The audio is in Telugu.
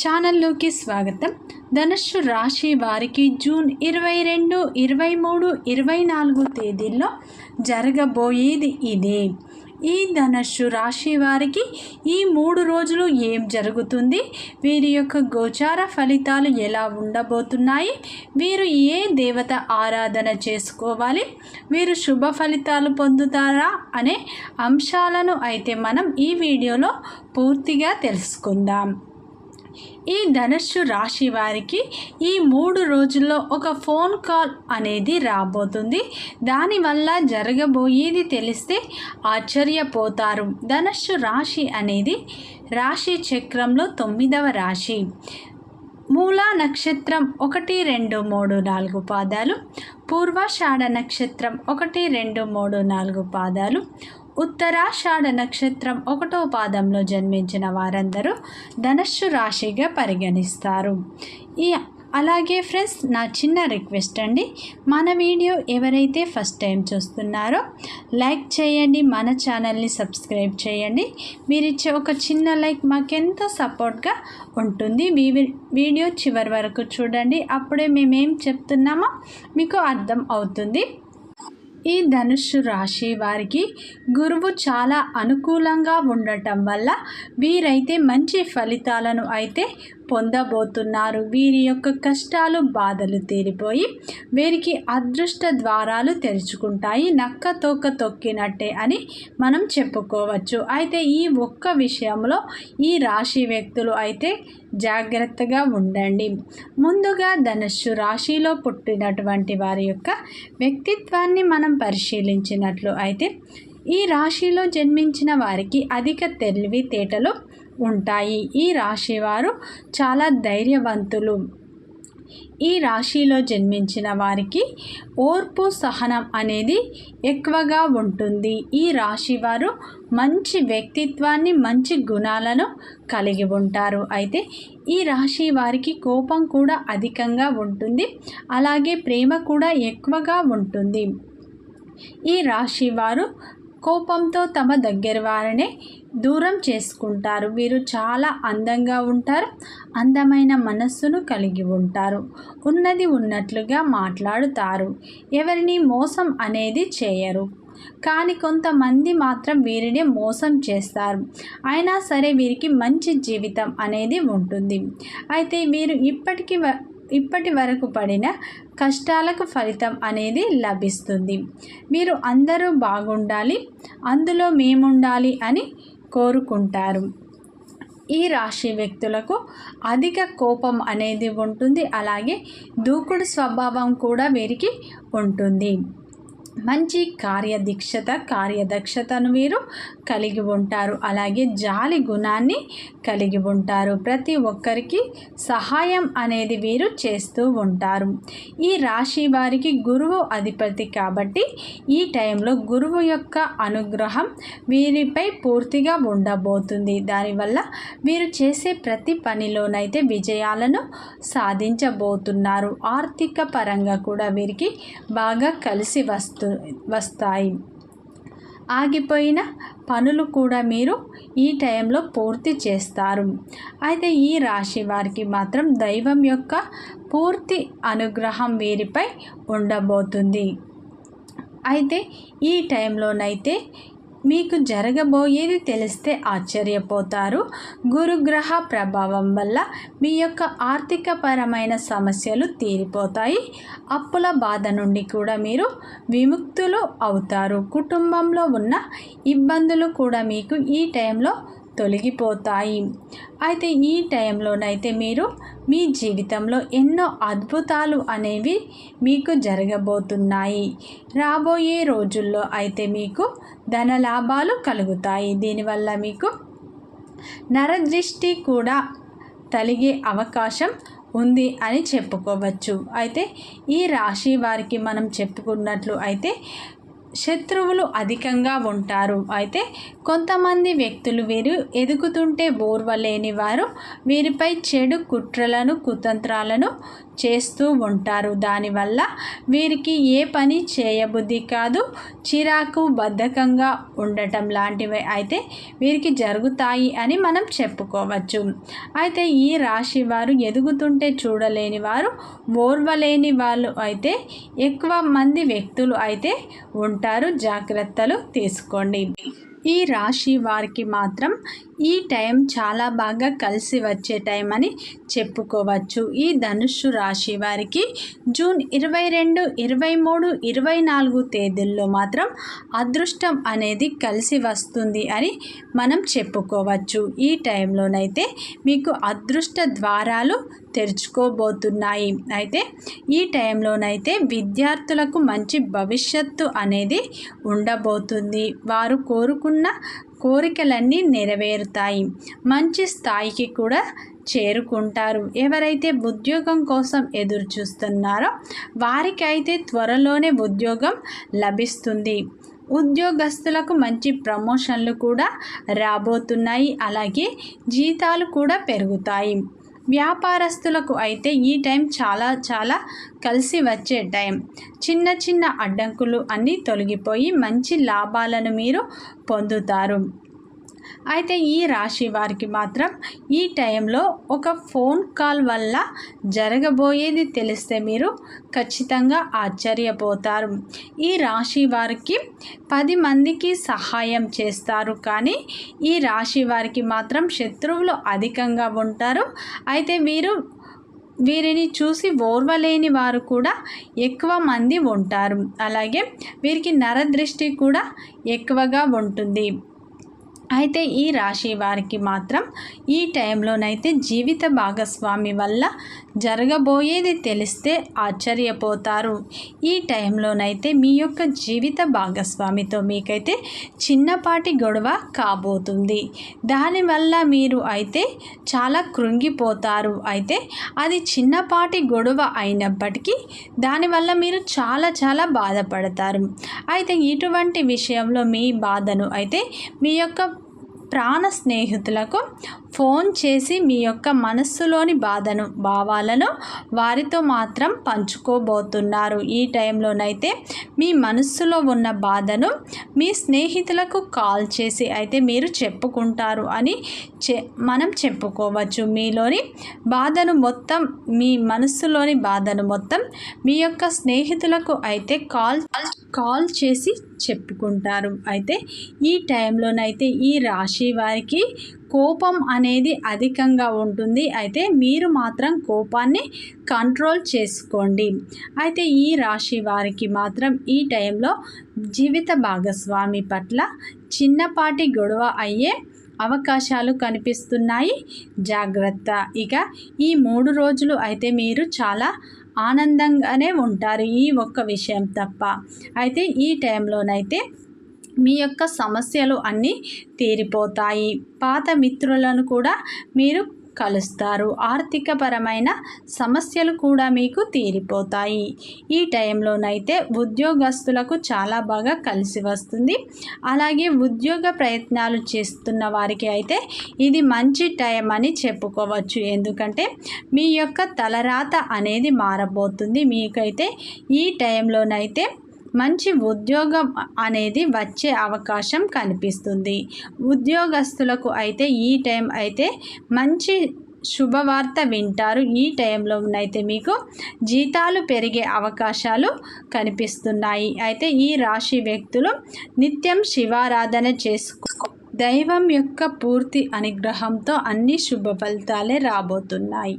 ఛానల్లోకి స్వాగతం. ధనుస్సు రాశి వారికి జూన్ 22, 23, 24 తేదీల్లో జరగబోయేది ఇదే. ఈ ధనుస్సు రాశి వారికి ఈ 3 రోజులు ఏం జరుగుతుంది, వీరి యొక్క గోచార ఫలితాలు ఎలా ఉండబోతున్నాయి, వీరు ఏ దేవత ఆరాధన చేసుకోవాలి, వీరు శుభ ఫలితాలు పొందుతారా అనే అంశాలను అయితే మనం ఈ వీడియోలో పూర్తిగా తెలుసుకుందాం. ఈ ధనుస్సు రాశి వారికి ఈ 3 రోజుల్లో ఒక ఫోన్ కాల్ అనేది రాబోతుంది. దానివల్ల జరగబోయేది తెలిస్తే ఆశ్చర్యపోతారు. ధనుస్సు రాశి అనేది రాశి చక్రంలో 9వ రాశి. మూలా నక్షత్రం 1, 2, 3, 4 పాదాలు, పూర్వాషాఢ నక్షత్రం 1, 2, 3, 4 పాదాలు, ఉత్తరాషాఢ నక్షత్రం 1వ పాదంలో జన్మించిన వారందరూ ధనుస్సు రాశిగా పరిగణిస్తారు. అలాగే ఫ్రెండ్స్, నా చిన్న రిక్వెస్ట్ అండి, మన వీడియో ఎవరైతే ఫస్ట్ టైం చూస్తున్నారో లైక్ చేయండి, మన ఛానల్ని సబ్స్క్రైబ్ చేయండి. మీరిచ్చే ఒక చిన్న లైక్ మాకెంతో సపోర్ట్గా ఉంటుంది. వీడియో చివరి వరకు చూడండి, అప్పుడే మేమేం చెప్తున్నామో మీకు అర్థం అవుతుంది. ఈ ధనుస్సు రాశి వారికి గురువు చాలా అనుకూలంగా ఉండటం వల్ల వీరైతే మంచి ఫలితాలను అయితే పొందబోతున్నారు. వీరి యొక్క కష్టాలు బాధలు తీరిపోయి వీరికి అదృష్ట ద్వారాలు తెరుచుకుంటాయి. నక్క తోక తొక్కినట్టే అని మనం చెప్పుకోవచ్చు. అయితే ఈ ఒక్క విషయంలో ఈ రాశి వ్యక్తులు అయితే జాగ్రత్తగా ఉండండి. ముందుగా ధనుస్సు రాశిలో పుట్టినటువంటి వారి యొక్క వ్యక్తిత్వాన్ని మనం పరిశీలించినట్లు అయితే ఈ రాశిలో జన్మించిన వారికి అధిక తెలివితేటలు ఉంటాయి. ఈ రాశి వారు చాలా ధైర్యవంతులు. ఈ రాశిలో జన్మించిన వారికి ఓర్పు సహనం అనేది ఎక్కువగా ఉంటుంది. ఈ రాశి వారు మంచి వ్యక్తిత్వాన్ని, మంచి గుణాలను కలిగి ఉంటారు. అయితే ఈ రాశి వారికి కోపం కూడా అధికంగా ఉంటుంది, అలాగే ప్రేమ కూడా ఎక్కువగా ఉంటుంది. ఈ రాశి వారు కోపంతో తమ దగ్గర వారినే దూరం చేసుకుంటారు. వీరు చాలా అందంగా ఉంటారు, అందమైన మనస్సును కలిగి ఉంటారు, ఉన్నది ఉన్నట్లుగా మాట్లాడుతారు, ఎవరిని మోసం అనేది చేయరు. కానీ కొంతమంది మాత్రం వీరిని మోసం చేస్తారు. అయినా సరే వీరికి మంచి జీవితం అనేది ఉంటుంది. అయితే వీరు ఇప్పటి వరకు పడిన కష్టాలకు ఫలితం అనేది లభిస్తుంది. మీరు అందరూ బాగుండాలి, అందులో మేముండాలి అని కోరుకుంటారు. ఈ రాశి వ్యక్తులకు అధిక కోపం అనేది ఉంటుంది, అలాగే దూకుడు స్వభావం కూడా వీరికి ఉంటుంది. మంచి కార్యదక్షతను వీరు కలిగి ఉంటారు, అలాగే జాలి గుణాన్ని కలిగి ఉంటారు. ప్రతి ఒక్కరికి సహాయం అనేది వీరు చేస్తూ ఉంటారు. ఈ రాశి వారికి గురువు అధిపతి కాబట్టి ఈ టైంలో గురువు యొక్క అనుగ్రహం వీరిపై పూర్తిగా ఉండబోతుంది. దానివల్ల వీరు చేసే ప్రతి పనిలోనైతే విజయాలను సాధించబోతున్నారు. ఆర్థిక పరంగా కూడా వీరికి బాగా కలిసి వస్తాయి. ఆగిపోయిన పనులు కూడా మీరు ఈ టైంలో పూర్తి చేస్తారు. అయితే ఈ రాశి వారికి మాత్రం దైవం యొక్క పూర్తి అనుగ్రహం వీరిపై ఉండబోతుంది. అయితే ఈ టైంలోనైతే మీకు జరగబోయేది తెలిస్తే ఆశ్చర్యపోతారు. గురుగ్రహ ప్రభావం వల్ల మీ యొక్క ఆర్థికపరమైన సమస్యలు తీరిపోతాయి. అప్పుల బాధ నుండి కూడా మీరు విముక్తులు అవుతారు. కుటుంబంలో ఉన్న ఇబ్బందులు కూడా మీకు ఈ టైంలో తొలగిపోతాయి. అయితే ఈ టైంలోనైతే మీరు మీ జీవితంలో ఎన్నో అద్భుతాలు అనేవి మీకు జరగబోతున్నాయి. రాబోయే రోజుల్లో అయితే మీకు ధన లాభాలు కలుగుతాయి. దీనివల్ల మీకు నరదృష్టి కూడా తొలగే అవకాశం ఉంది అని చెప్పుకోవచ్చు. అయితే ఈ రాశి వారికి మనం చెప్పుకున్నట్లు అయితే శత్రువులు అధికంగా ఉంటారు. అయితే కొంతమంది వ్యక్తులు వీరు ఎదుగుతుంటే ఓర్వలేని వారు వీరిపై చెడు కుట్రలను కుతంత్రాలను చేస్తూ ఉంటారు. దానివల్ల వీరికి ఏ పని చేయబుద్ధి కాదు, చిరాకు బద్ధకంగా ఉండటం లాంటివి అయితే వీరికి జరుగుతాయి అని మనం చెప్పుకోవచ్చు. అయితే ఈ రాశి వారు ఎదుగుతుంటే చూడలేని వారు, ఓర్వలేని వాళ్ళు అయితే ఎక్కువ మంది వ్యక్తులు అయితే ఉంటారు. జాగ్రత్తలు తీసుకోండి. ఈ రాశి వారికి మాత్రం ఈ టైం చాలా బాగా కలిసి వచ్చే టైం అని చెప్పుకోవచ్చు. ఈ ధనుస్సు రాశి వారికి జూన్ 22, 23, 24 తేదీల్లో మాత్రం అదృష్టం అనేది కలిసి వస్తుంది అని మనం చెప్పుకోవచ్చు. ఈ టైంలోనైతే మీకు అదృష్ట ద్వారాలు తెరుచుకోబోతున్నాయి. అయితే ఈ టైంలోనైతే విద్యార్థులకు మంచి భవిష్యత్తు అనేది ఉండబోతుంది. వారు కోరుకున్న కోరికలన్నీ నెరవేరుతాయి. మంచి స్థాయికి కూడా చేరుకుంటారు. ఎవరైతే ఉద్యోగం కోసం ఎదురు చూస్తున్నారో వారికైతే త్వరలోనే ఉద్యోగం లభిస్తుంది. ఉద్యోగస్తులకు మంచి ప్రమోషన్లు కూడా రాబోతున్నాయి. అలాగే జీతాలు కూడా పెరుగుతాయి. వ్యాపారస్తులకు అయితే ఈ టైం చాలా కలిసి వచ్చే టైం. చిన్న చిన్న అడ్డంకులు అన్నీ తొలగిపోయి మంచి లాభాలను మీరు పొందుతారు. అయితే ఈ రాశి వారికి మాత్రం ఈ టైంలో ఒక ఫోన్ కాల్ వల్ల జరగబోయేది తెలిస్తే మీరు ఖచ్చితంగా ఆశ్చర్యపోతారు. ఈ రాశి వారికి 10 మందికి సహాయం చేస్తారు. కానీ ఈ రాశి వారికి మాత్రం శత్రువులు అధికంగా ఉంటారు. అయితే వీరిని చూసి ఓర్వలేని వారు కూడా ఎక్కువ మంది ఉంటారు. అలాగే వీరికి నరదృష్టి కూడా ఎక్కువగా ఉంటుంది. అయితే ఈ రాశి వారికి మాత్రం ఈ టైంలోనైతే జీవిత భాగస్వామి వల్ల జరగబోయేది తెలిస్తే ఆశ్చర్యపోతారు. ఈ టైంలోనైతే మీ యొక్క జీవిత భాగస్వామితో మీకైతే చిన్నపాటి గొడవ కాబోతుంది. దానివల్ల మీరు అయితే చాలా కృంగిపోతారు. అయితే అది చిన్నపాటి గొడవ అయినప్పటికీ దానివల్ల మీరు చాలా బాధపడతారు. అయితే ఇటువంటి విషయంలో మీ బాధను అయితే మీ యొక్క ప్రాణ స్నేహితులకు ఫోన్ చేసి మీ యొక్క మనస్సులోని బాధను భావాలను వారితో మాత్రం పంచుకోబోతున్నారు. ఈ టైంలోనైతే మీ మనస్సులో ఉన్న బాధను మీ స్నేహితులకు కాల్ చేసి అయితే మీరు చెప్పుకుంటారు అని మనం చెప్పుకోవచ్చు. మీలోని బాధను మొత్తం, మీ మనస్సులోని బాధను మొత్తం మీ యొక్క స్నేహితులకు అయితే కాల్ చేసి చెప్పుకుంటారు. అయితే ఈ టైంలోనైతే ఈ రాశి వారికి కోపం అనేది అధికంగా ఉంటుంది. అయితే మీరు మాత్రం కోపాన్ని కంట్రోల్ చేసుకోండి. అయితే ఈ రాశి వారికి మాత్రం ఈ టైంలో జీవిత భాగస్వామి పట్ల చిన్నపాటి గొడవ అయ్యే అవకాశాలు కనిపిస్తున్నాయి. జాగ్రత్త. ఇక ఈ 3 రోజులు అయితే మీరు చాలా ఆనందంగానే ఉంటారు, ఈ ఒక్క విషయం తప్ప. అయితే ఈ టైంలోనైతే మీ యొక్క సమస్యలు అన్నీ తీరిపోతాయి. పాత మిత్రులను కూడా మీరు కలుస్తారు. ఆర్థికపరమైన సమస్యలు కూడా మీకు తీరిపోతాయి. ఈ టైంలోనైతే ఉద్యోగస్తులకు చాలా బాగా కలిసి వస్తుంది. అలాగే ఉద్యోగ ప్రయత్నాలు చేస్తున్న వారికి అయితే ఇది మంచి టైం అని చెప్పుకోవచ్చు. ఎందుకంటే మీ యొక్క తలరాత అనేది మారబోతుంది. మీకైతే ఈ టైంలోనైతే మంచి ఉద్యోగం అనేది వచ్చే అవకాశం కనిపిస్తుంది. ఉద్యోగస్తులకు అయితే ఈ టైం అయితే మంచి శుభవార్త వింటారు. ఈ టైంలోనైతే మీకు జీతాలు పెరిగే అవకాశాలు కనిపిస్తున్నాయి. అయితే ఈ రాశి వ్యక్తులు నిత్యం శివారాధన దైవం యొక్క పూర్తి అనుగ్రహంతో అన్ని శుభ ఫలితాలే రాబోతున్నాయి.